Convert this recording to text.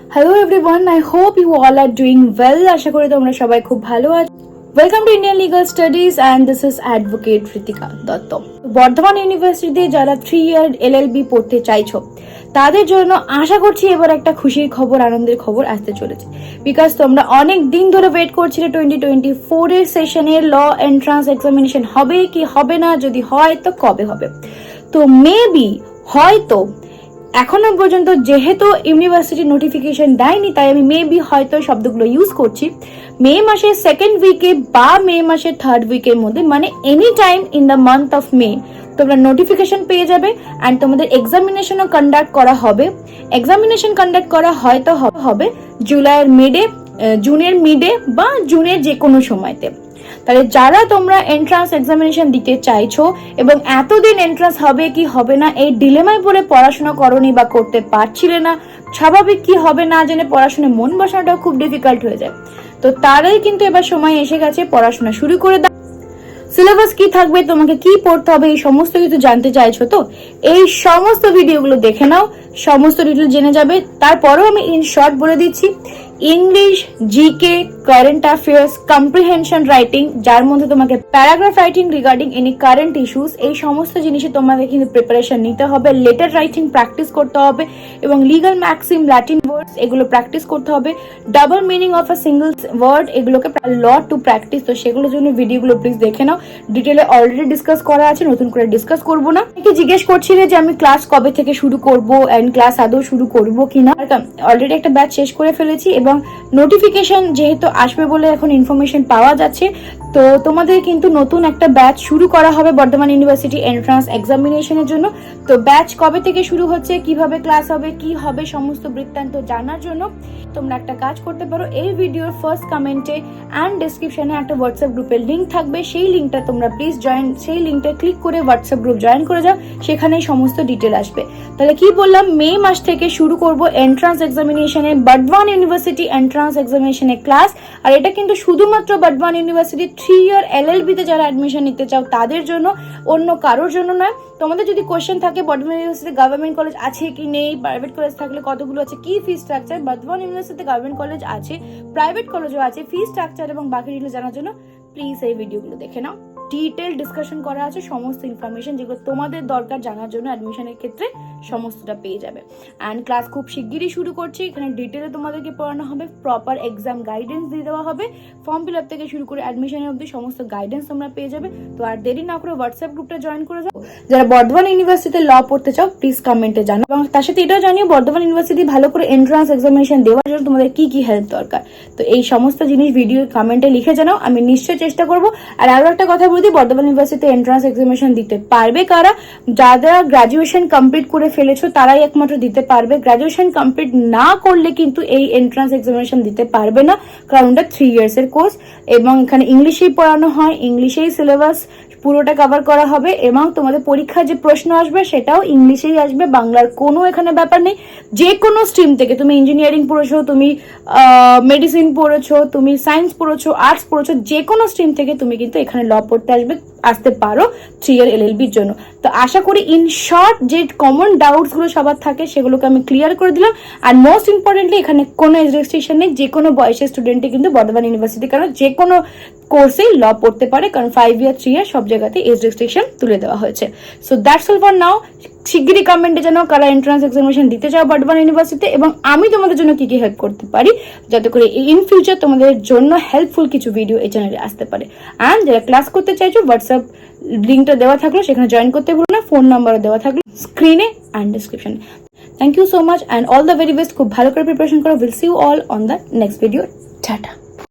Hello everyone, I hope you all are doing well. আশা করি তোমরা সবাই খুব ভালো আছো। Welcome to Indian Legal Studies and this is Advocate Ritika Dutta. Bardhaman ইউনিভার্সিটিতে যারা 3-year LLB পড়তে চাইছো তাদের জন্য আশা করছি এবার একটা খুশির খবর, আনন্দের খবর আসতে চলেছে। বিকজ তোমরা অনেক দিন ধরে ওয়েট করছিলে 2024 এর সেশনের ল এন্ট্রান্স এক্সামিনেশন হবে কি হবে না, যদি হয় তো কবে হবে। তো মেবি হয়তো এখনো পর্যন্ত যেহেতু ইউনিভার্সিটি নোটিফিকেশন দেয়নি, তাই আমি মেবি হয়তো শব্দগুলো ইউজ করছি। মে মাসের সেকেন্ড উইকে বা মে মাসের থার্ড উইকের মধ্যে, মানে any time in the month of May তোমরা নোটিফিকেশন পেয়ে যাবে অ্যান্ড তোমাদের এক্সামিনেশনও কন্ডাক্ট করা হবে। এক্সামিনেশন কন্ডাক্ট করা হয়তো হবে জুলাইয়ের মিডে, জুনের মিডে বা জুনের যে কোনো সময়তে। তাহলে যারা তোমরা এন্ট্রান্স এক্সামিনেশন দিতে চাইছো এবং এতদিন এন্ট্রান্স হবে কি হবে না এই ডিলেমায় পড়ে পড়াশোনা করনি বা করতে পারছিলে না, স্বাভাবিক কি হবে না জেনে পড়াশোনায় মন বসানোটাও খুব ডিফিকাল্ট হয়ে যায়, তো তারাই কিন্তু এবার সময় এসে গেছে পড়াশোনা শুরু করে দাও। সিলেবাস কি থাকবে, তোমাকে কি পড়তে হবে, এই সমস্ত কিছু জানতে চাইছো তো এই সমস্ত ভিডিওগুলো দেখে নাও, সমস্ত ডিটেল জেনে যাবে। তারপরেও আমি ইন শর্ট বলে দিচ্ছি, English, GK, current affairs, comprehension writing, যার মধ্যে তোমাকে paragraph writing regarding any current issues, এই সমস্ত জিনিসে তোমাকে কিন্তু প্রিপারেশন নিতে হবে। লেটার রাইটিং প্র্যাকটিস করতে হবে এবং লিগাল ম্যাক্সিম, ল্যাটিন ওয়ার্ডস এগুলো প্র্যাকটিস করতে হবে। Double meaning of a single word এগুলোকে লট টু প্র্যাকটিস, তো সেগুলোর জন্য ভিডিওগুলো প্লিজ দেখে নাও। ডিটেলে অলরেডি ডিসকাস করা আছে, নতুন করে ডিসকাস করবো না। জিজ্ঞেস করছিলে যে আমি ক্লাস কবে থেকে শুরু করবো এন্ড ক্লাস আদৌ শুরু করবো কিনা। অলরেডি একটা ব্যাচ শেষ করে ফেলেছি এবং নোটিফিকেশন যেহেতু আসবে বলে এখন ইনফরমেশন পাওয়া যাচ্ছে, তো তোমাদের কিন্তু নতুন একটা ব্যাচ শুরু করা হবে বর্ধমান ইউনিভার্সিটি এন্ট্রান্স এক্সামিনেশনের জন্য। তো ব্যাচ কবে থেকে শুরু হচ্ছে, কিভাবে ক্লাস হবে, কি হবে, সমস্ত বৃত্তান্ত জানার জন্য তোমরা একটা কাজ করতে পারো। এই ভিডিওর ফার্স্ট কমেন্টে অ্যান্ড ডেসক্রিপশনে একটা হোয়াটসঅ্যাপ গ্রুপের লিঙ্ক থাকবে, সেই লিঙ্কটা তোমরা প্লিজ সেই লিঙ্কটা ক্লিক করে হোয়াটসঅ্যাপ গ্রুপ জয়েন করে যাও, সেখানেই সমস্ত ডিটেল আসবে। তাহলে কি বললাম, মে মাস থেকে শুরু করব এন্ট্রান্স এক্সামিনেশনে, বর্ধমান ইউনিভার্সিটি এন্ট্রান্স এক্সামিনেশনের ক্লাস। আর এটা কিন্তু শুধুমাত্র বর্ধমান ইউনিভার্সিটি 3-year LLB তে যারা অ্যাডমিশন নিতে চাও তাদের জন্য, অন্য কারোর জন্য নয়। তোমাদের যদি কোশ্চেন থাকে বর্ধমান ইউনিভার্সিটি গভর্নমেন্ট কলেজ আছে কি নেই, প্রাইভেট কলেজ থাকলে কতগুলো আছে, কি fee structure, Bardhaman university government college আছে, প্রাইভেট কলেজও আছে, ফি স্ট্রাকচার এবং বাকি ডিটেল জানার জন্য প্লিজ এই ভিডিওগুলো দেখে নাও। ডিটেল ডিসকাশন করা আছে, সমস্ত ইনফরমেশন যেগুলো তোমাদের দরকার জানার জন্য অ্যাডমিশনের ক্ষেত্রে সমস্তটা পেয়ে যাবে। অ্যান্ড ক্লাস খুব শিগগিরই শুরু করছি, এখানে ডিটেলে তোমাদেরকে পড়ানো হবে, প্রপার এক্সাম গাইডেন্স দিয়ে দেওয়া হবে, ফর্ম ফিল আপ থেকে শুরু করে অ্যাডমিশনের অবধি সমস্ত গাইডেন্স তোমরা পেয়ে যাবে। তো আর দেরি না করে হোয়াটসঅ্যাপ গ্রুপটা জয়েন করে যাও। যারা বর্ধমান ইউনিভার্সিটিতে ল পড়তে চাও প্লিজ কমেন্টে জানাও, এবং তার সাথে এটাও জানিও বর্ধমান ইউনিভার্সিটি ভালো করে এন্ট্রান্স এক্সামিনেশন দেওয়ার জন্য তোমাদের কি কি হেল্প দরকার। তো এই সমস্ত জিনিস ভিডিও কমেন্টে লিখে জানাও, আমি নিশ্চয়ই চেষ্টা করবো। আর আরো একটা কথা বলি, বর্ধমান ইউনিভার্সিটিতে এন্ট্রান্স এক্সামিনেশন দিতে পারবে কারা, যারা গ্রাজুয়েশন কমপ্লিট করে ফেলেছো তারাই একমাত্র দিতে পারবে। গ্রাজুয়েশন কমপ্লিট না করলে কিন্তু এই এন্ট্রান্স এক্সামিনেশন দিতে পারবে না, কারণ এটা 3 years এর কোর্স এবং এখানে ইংলিশেই পড়ানো হয়, ইংলিশেই সিলেবাস পুরোটা কভার করা হবে এবং তোমাদের পরীক্ষার যে প্রশ্ন আসবে সেটাও ইংলিশেই আসবে, বাংলার কোনো এখানে ব্যাপার নেই। যে কোনো স্ট্রিম থেকে, তুমি ইঞ্জিনিয়ারিং পড়েছো, তুমি মেডিসিন পড়েছো, তুমি সায়েন্স পড়েছো, আর্টস পড়েছো, যে কোনো স্ট্রিম থেকে তুমি কিন্তু এখানে ল পড়তে আসতে পারো 3-year LLBর জন্য। তো আশা করি ইন শর্ট যে কমন ডাউটস গুলো সবার থাকে সেগুলোকে আমি ক্লিয়ার করে দিলাম। আর মোস্ট ইম্পর্টেন্টলি এখানে কোনো এজ রেস্ট্রিকশন নেই, যে কোনো বয়সের স্টুডেন্টই কিন্তু বর্ধমান ইউনিভার্সিটি কারণ যে কোনো কোর্সেই ল পড়তে পারে, কারণ 5-year 3-year সব জায়গাতে এজ রেস্ট্রিকশন তুলে দেওয়া হয়েছে। So that's all for now. শিগগিরই কমেন্টে জানাও কারা এন্ট্রান্স এক্সামিনেশন দিতে চাও বর্ধমান ইউনিভার্সিটিতে এবং আমি তোমাদের জন্য কি কি হেল্প করতে পারি, যাতে করে ইন ফিউচার তোমাদের জন্য হেল্পফুল কিছু ভিডিও এই চ্যানেলে আসতে পারে। অ্যান্ড যারা ক্লাস করতে চাইছো হোয়াটসঅ্যাপ লিঙ্কটা দেওয়া থাকলো, সেখানে জয়েন করতে ভুলো না, ফোন নাম্বারও দেওয়া থাকলো স্ক্রিনে অ্যান্ড ডিসক্রিপশনে। Thank you so much and all the very best. খুব ভালো করে প্রিপারেশন করো। Will see you all on the next video. Tata.